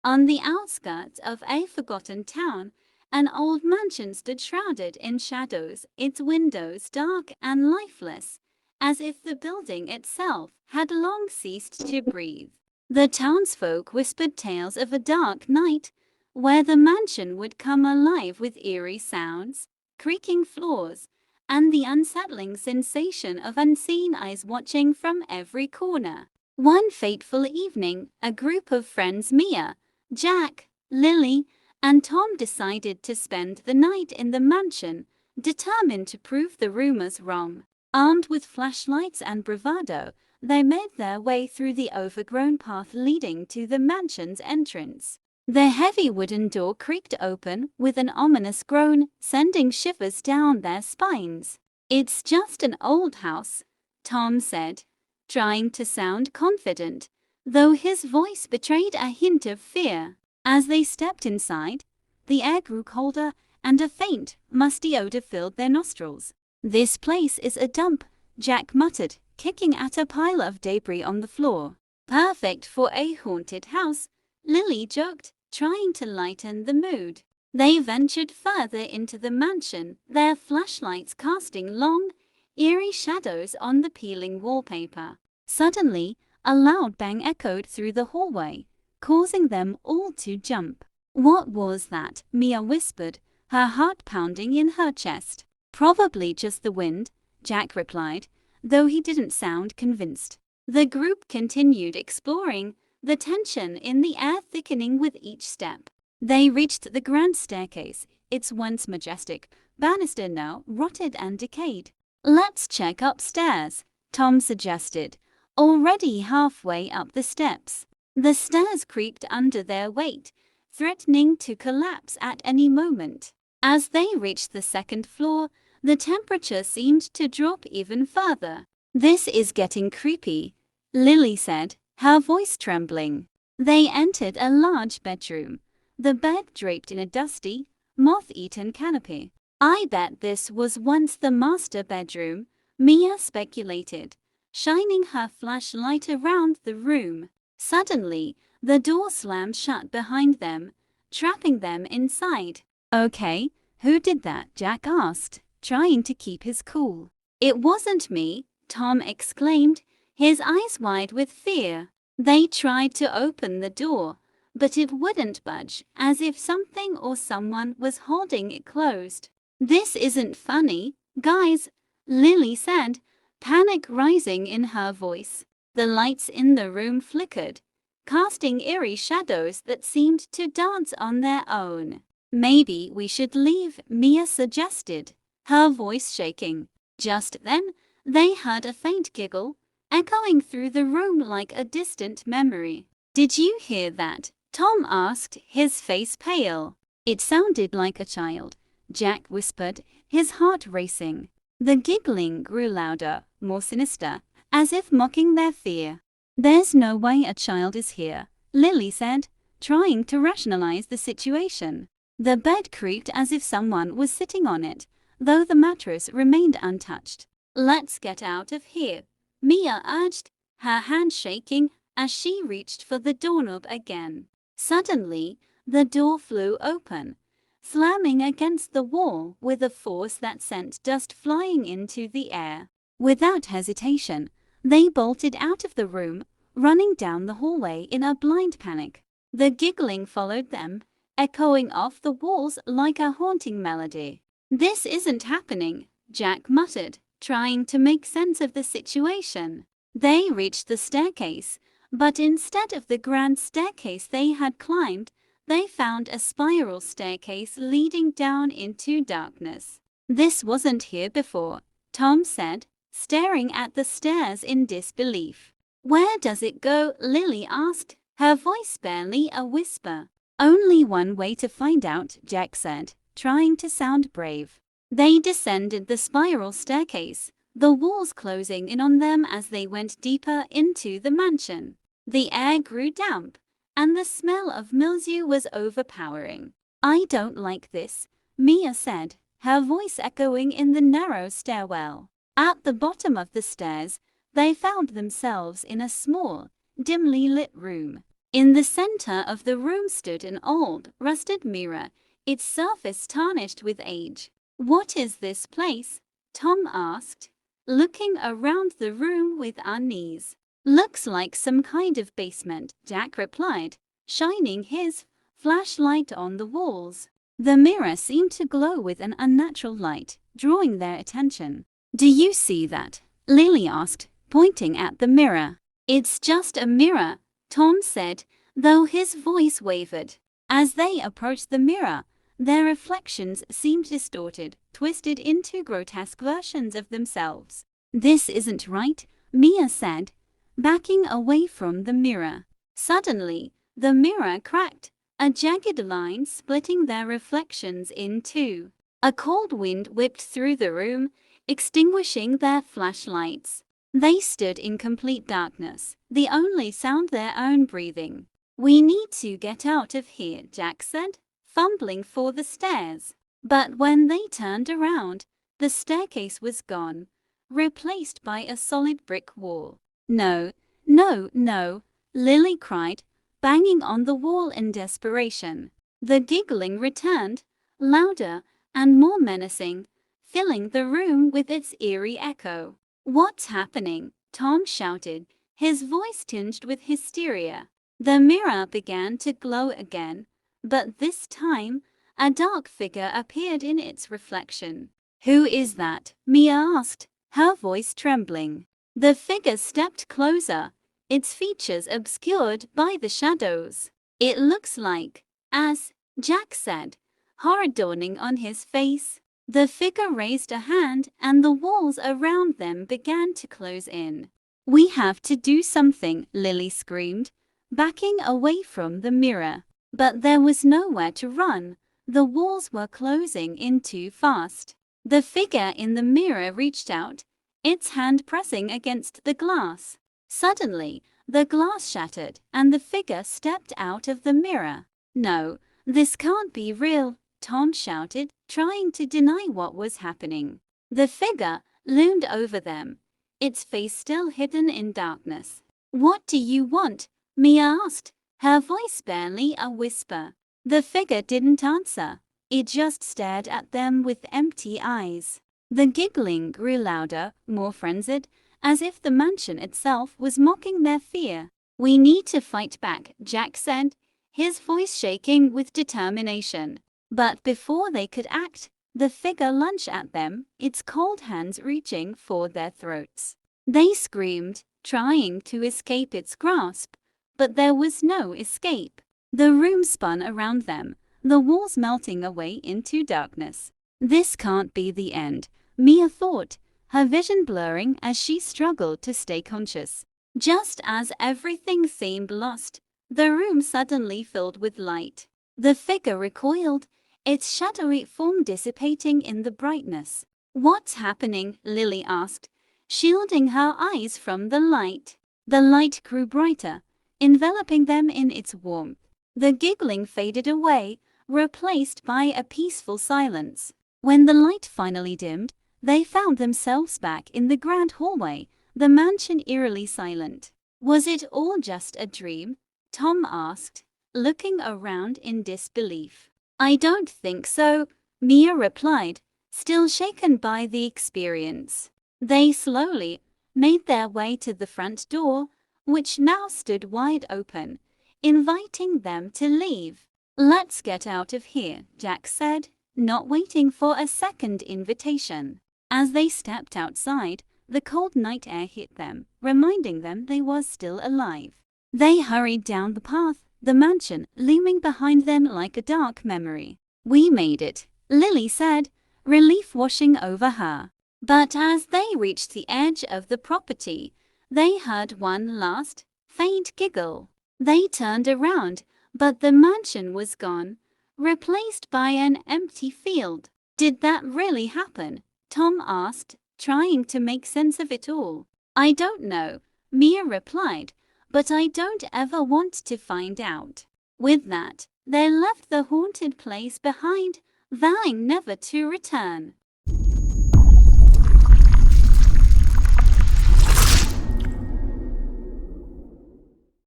On the outskirts of a forgotten town, an old mansion stood shrouded in shadows, its windows dark and lifeless, as if the building itself had long ceased to breathe. The townsfolk whispered tales of a dark night, where the mansion would come alive with eerie sounds, creaking floors, and the unsettling sensation of unseen eyes watching from every corner. One fateful evening, a group of friends, Mia, Jack, Lily, and Tom, decided to spend the night in the mansion, determined to prove the rumors wrong. Armed with flashlights and bravado, they made their way through the overgrown path leading to the mansion's entrance. The heavy wooden door creaked open with an ominous groan, sending shivers down their spines. "It's just an old house," Tom said, trying to sound confident, though his voice betrayed a hint of fear. As they stepped inside, the air grew colder, and a faint, musty odor filled their nostrils. "This place is a dump," Jack muttered, kicking at a pile of debris on the floor. "Perfect for a haunted house," Lily joked, trying to lighten the mood. They ventured further into the mansion, their flashlights casting long, eerie shadows on the peeling wallpaper. Suddenly, a loud bang echoed through the hallway, causing them all to jump. "What was that?" Mia whispered, her heart pounding in her chest. "Probably just the wind," Jack replied, though he didn't sound convinced. The group continued exploring, the tension in the air thickening with each step. They reached the grand staircase, its once majestic banister now rotted and decayed. "Let's check upstairs," Tom suggested, already halfway up the steps. The stairs creaked under their weight, threatening to collapse at any moment. As they reached the second floor, the temperature seemed to drop even further. "This is getting creepy," Lily said, her voice trembling. They entered a large bedroom, the bed draped in a dusty, moth-eaten canopy. "I bet this was once the master bedroom," Mia speculated, shining her flashlight around the room. Suddenly, the door slammed shut behind them, trapping them inside. "Okay, who did that?" Jack asked, trying to keep his cool. "It wasn't me," Tom exclaimed, his eyes wide with fear. They tried to open the door, but it wouldn't budge, as if something or someone was holding it closed. "This isn't funny, guys," Lily said, panic rising in her voice. The lights in the room flickered, casting eerie shadows that seemed to dance on their own. "Maybe we should leave," Mia suggested, her voice shaking. Just then, they heard a faint giggle, echoing through the room like a distant memory. "Did you hear that?" Tom asked, his face pale. "It sounded like a child," Jack whispered, his heart racing. The giggling grew louder, more sinister, as if mocking their fear. "There's no way a child is here," Lily said, trying to rationalize the situation. The bed creaked as if someone was sitting on it, though the mattress remained untouched. "Let's get out of here," Mia urged, her hand shaking as she reached for the doorknob again. Suddenly, the door flew open, slamming against the wall with a force that sent dust flying into the air. Without hesitation, they bolted out of the room, running down the hallway in a blind panic. The giggling followed them, echoing off the walls like a haunting melody. "This isn't happening," Jack muttered, trying to make sense of the situation. They reached the staircase, but instead of the grand staircase they had climbed, they found a spiral staircase leading down into darkness. "This wasn't here before," Tom said, staring at the stairs in disbelief. "Where does it go?" Lily asked, her voice barely a whisper. "Only one way to find out," Jack said, trying to sound brave. They descended the spiral staircase, the walls closing in on them as they went deeper into the mansion. The air grew damp, and the smell of mildew was overpowering. "I don't like this," Mia said, her voice echoing in the narrow stairwell. At the bottom of the stairs, they found themselves in a small, dimly lit room. In the center of the room stood an old, rusted mirror, its surface tarnished with age. "What is this place?" Tom asked, looking around the room with unease. "Looks like some kind of basement," Jack replied, shining his flashlight on the walls. The mirror seemed to glow with an unnatural light, drawing their attention. "Do you see that?" Lily asked, pointing at the mirror. "It's just a mirror," Tom said, though his voice wavered. As they approached the mirror, their reflections seemed distorted, twisted into grotesque versions of themselves. "This isn't right," Mia said, backing away from the mirror. Suddenly, the mirror cracked, a jagged line splitting their reflections in two. A cold wind whipped through the room, extinguishing their flashlights. They stood in complete darkness, the only sound their own breathing. "We need to get out of here," Jack said, fumbling for the stairs. But when they turned around, the staircase was gone, replaced by a solid brick wall. "No, no, no," Lily cried, banging on the wall in desperation. The giggling returned, louder and more menacing, filling the room with its eerie echo. "What's happening?" Tom shouted, his voice tinged with hysteria. The mirror began to glow again, but this time, a dark figure appeared in its reflection. "Who is that?" Mia asked, her voice trembling. The figure stepped closer, its features obscured by the shadows. "It looks like us," Jack said, horror dawning on his face. The figure raised a hand and the walls around them began to close in. "We have to do something," Lily screamed, backing away from the mirror. But there was nowhere to run. The walls were closing in too fast. The figure in the mirror reached out, its hand pressing against the glass. Suddenly, the glass shattered and the figure stepped out of the mirror. "No, this can't be real," Tom shouted, trying to deny what was happening. The figure loomed over them, its face still hidden in darkness. "What do you want?" Mia asked, her voice barely a whisper. The figure didn't answer. It just stared at them with empty eyes. The giggling grew louder, more frenzied, as if the mansion itself was mocking their fear. "We need to fight back," Jack said, his voice shaking with determination. But before they could act, the figure lunged at them, its cold hands reaching for their throats. They screamed, trying to escape its grasp, but there was no escape. The room spun around them, the walls melting away into darkness. "This can't be the end," Mia thought, her vision blurring as she struggled to stay conscious. Just as everything seemed lost, the room suddenly filled with light. The figure recoiled, its shadowy form dissipating in the brightness. "What's happening?" Lily asked, shielding her eyes from the light. The light grew brighter, enveloping them in its warmth. The giggling faded away, replaced by a peaceful silence. When the light finally dimmed, they found themselves back in the grand hallway, the mansion eerily silent. "Was it all just a dream?" Tom asked, looking around in disbelief. "I don't think so," Mia replied, still shaken by the experience. They slowly made their way to the front door, which now stood wide open, inviting them to leave. "Let's get out of here," Jack said, not waiting for a second invitation. As they stepped outside, the cold night air hit them, reminding them they were still alive. They hurried down the path, the mansion looming behind them like a dark memory. "We made it," Lily said, relief washing over her. But as they reached the edge of the property, they heard one last, faint giggle. They turned around, but the mansion was gone, replaced by an empty field. "Did that really happen?" Tom asked, trying to make sense of it all. "I don't know," Mia replied, "but I don't ever want to find out." With that, they left the haunted place behind, vowing never to return.